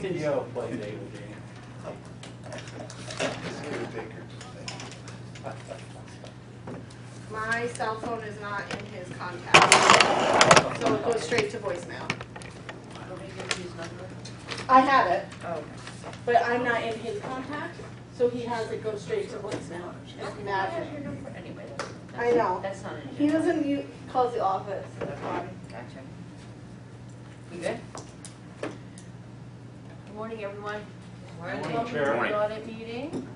CEO play David game. My cell phone is not in his contacts, so it goes straight to voicemail. I have it, Oh, but I'm not in his contact, so he has it go straight to voicemail. Just imagine. anyway. I know. That's not an He issue. doesn't calls the office. That's why. Gotcha. You good? Good morning, everyone. Morning, Welcome Chair. to the Morning. audit meeting.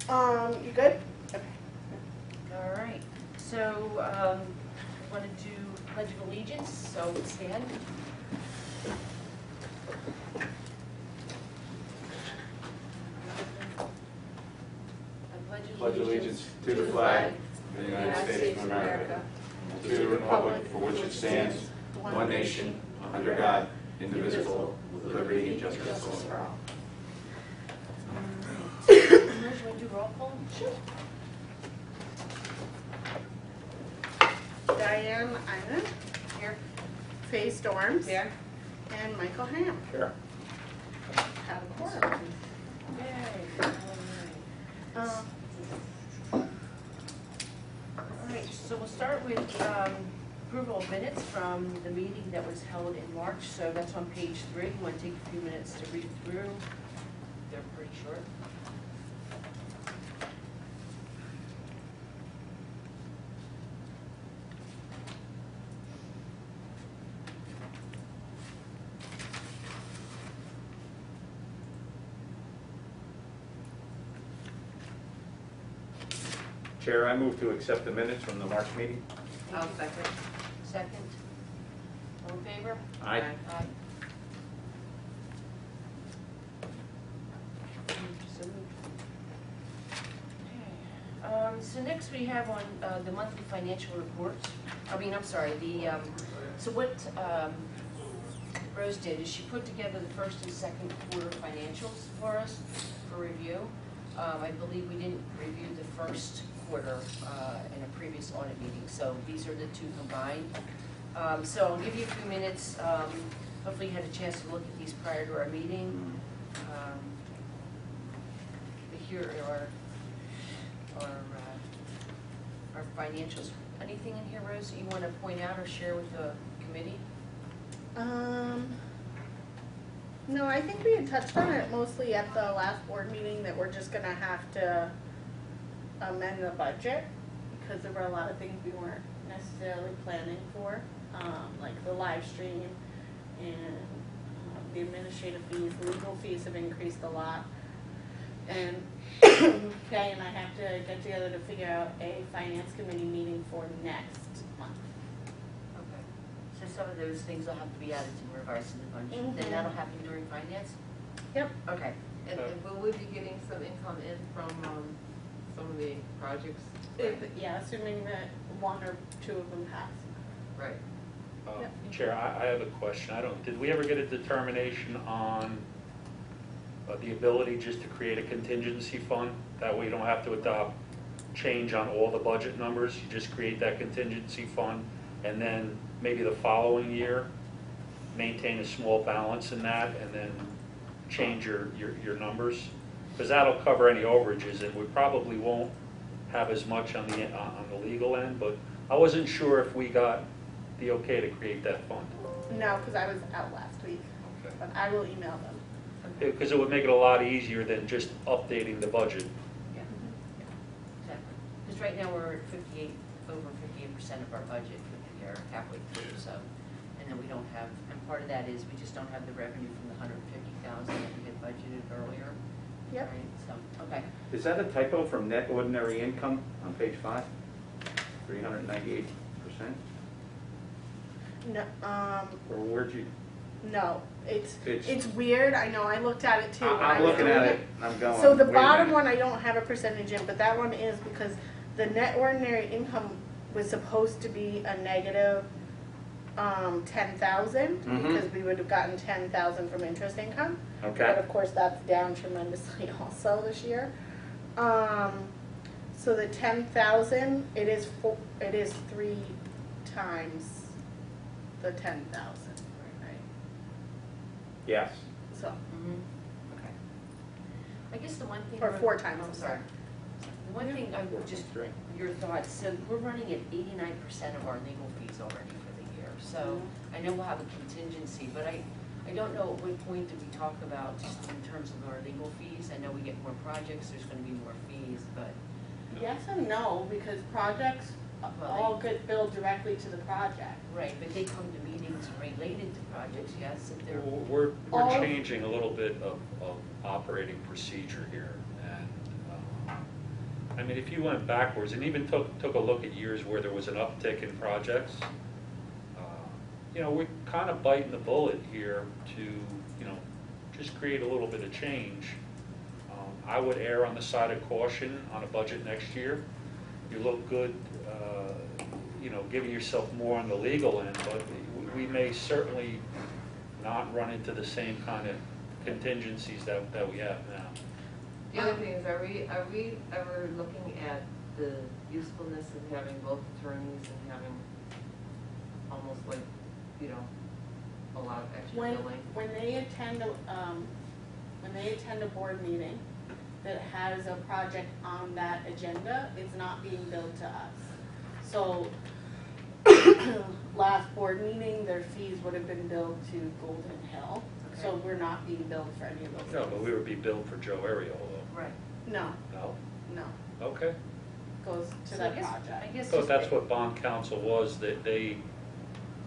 You good? Okay. All right, so, we want to do Pledge of Allegiance, so stand. I Pledge allegiance to the flag of the United States of America, and to the republic for which it stands, one nation, under God, indivisible, with liberty and justice for all. Rose, you want to do roll call? Sure. Diane Island, Here. Faye Storms, Here. and Michael Ham. Sure. Have a quorum. Yay. All right. All right, so we'll start with approval of minutes from the meeting that was held in March. So that's on page 3. You want to take a few minutes to read through. They're pretty short. Chair, I move to accept the minutes from the March meeting. I'll second. Second. All in favor? Aye. Aye. So moved. Okay. So next we have on the monthly financial reports. I'm sorry, so what Rose did is she put together the first and second quarter financials for us for review. I believe we didn't review the first quarter in a previous audit meeting, so these are the two combined. So I'll give you a few minutes. Hopefully you had a chance to look at these prior to our meeting. Here are our financials. Anything in here, Rose, that you want to point out or share with the committee? No, I think we had touched on it mostly at the last board meeting that we're just gonna have to amend the budget because there were a lot of things we weren't necessarily planning for, like the live stream and the administrative fees. Legal fees have increased a lot. And Kay and I have to get together to figure out a finance committee meeting for next month. Okay. So some of those things will have to be added to revise in the budget. Mhm. Then that'll happen during finance? Yep. Okay. And will we be getting some income in from some of the projects? Yeah, assuming that one or two of them pass. Right. Yep. Chair, I have a question. Did we ever get a determination on the ability just to create a contingency fund? That way you don't have to adopt change on all the budget numbers. You just create that contingency fund and then maybe the following year maintain a small balance in that and then change your numbers. Because that'll cover any overages and we probably won't have as much on the legal end, but I wasn't sure if we got the okay to create that fund. No, because I was out last week, Okay. but I will email them. Because it would make it a lot easier than just updating the budget. Yeah. Exactly. Because right now we're at over 58% of our budget for the year, halfway through, so. And then we don't have, and part of that is we just don't have the revenue from the 150,000 that we had budgeted earlier. Yep. Right, so, okay. Is that a typo from net ordinary income on page 5? 398%? No, Or where'd you? no, it's It's- weird. I know. I looked at it too. when I I'm was looking doing at it, I'm going. So the wait a bottom minute. one I don't have a percentage in, but that one is because the net ordinary income was supposed to be a negative 10,000 Mhm. because we would have gotten 10,000 from interest income. Okay. But of course that's down tremendously also this year. So the 10,000 it is 3 times the 10,000, right? Yes. so, Okay. I guess the one thing. or 4 times, I'm sorry. The one thing, I'm just, 4.3. your thoughts, so we're running at 89% of our legal fees already for the year. So I know we'll have a contingency, but I don't know at what point do we talk about just in terms of our legal fees? I know we get more projects, there's gonna be more fees, but, yes and no, because projects all get billed directly to the project. right, but they come to meetings related to projects, yes, if they're. We're All- changing a little bit of operating procedure here. And, I mean, if you went backwards and even took a look at years where there was an uptick in projects, you know, we're kind of biting the bullet here to, you know, just create a little bit of change. I would err on the side of caution on a budget next year. You look good, you know, giving yourself more on the legal end, but we may certainly not run into the same kind of contingencies that we have now. The other thing is, are we ever looking at the usefulness of having both attorneys and having almost like, you know, a lot of extra billing? When they attend a board meeting that has a project on that agenda, it's not being billed to us. So, last board meeting, their fees would have been billed to Golden Hill, so Okay. we're not being billed for any of those. No, but we would be billed for Joe Ariel, Right. No, though. no, No? Okay. goes to So I that guess- project. I guess So just- that's what bond counsel was, that it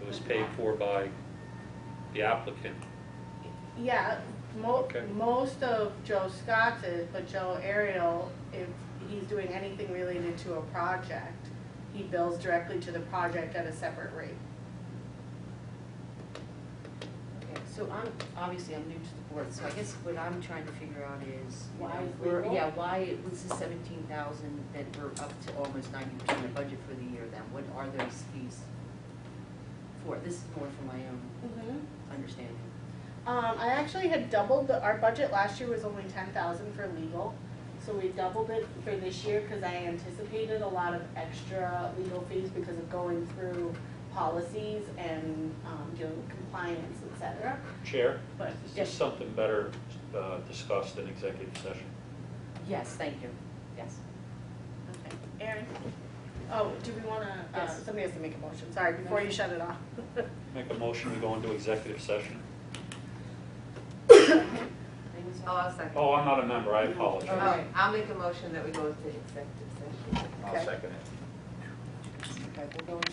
was paid for by the applicant. Yeah, Okay. most of Joe Scott's is, but Joe Ariel, if he's doing anything related to a project, he bills directly to the project at a separate rate. Okay, so obviously I'm new to the board, so I guess what I'm trying to figure out is, you Why know, is we're, legal? yeah, why was the 17,000 that we're up to almost 90% of budget for the year then? What are those fees for? This is more for my own understanding. I actually had doubled our budget last year was only 10,000 for legal. So we doubled it for this year because I anticipated a lot of extra legal fees because of going through policies and, doing compliance, et cetera. Chair, But, is yes, this something better discussed in executive session? Yes, thank you, yes. okay. Erin? Oh, do we wanna, Yes. somebody has to make a motion, sorry, before you shut it off. Make a motion, we go into executive session. Oh, I'll second. Oh, I'm not a member, I apologize. Okay. I'll make a motion that we go into executive session. I'll Okay. second it. Okay, we'll go into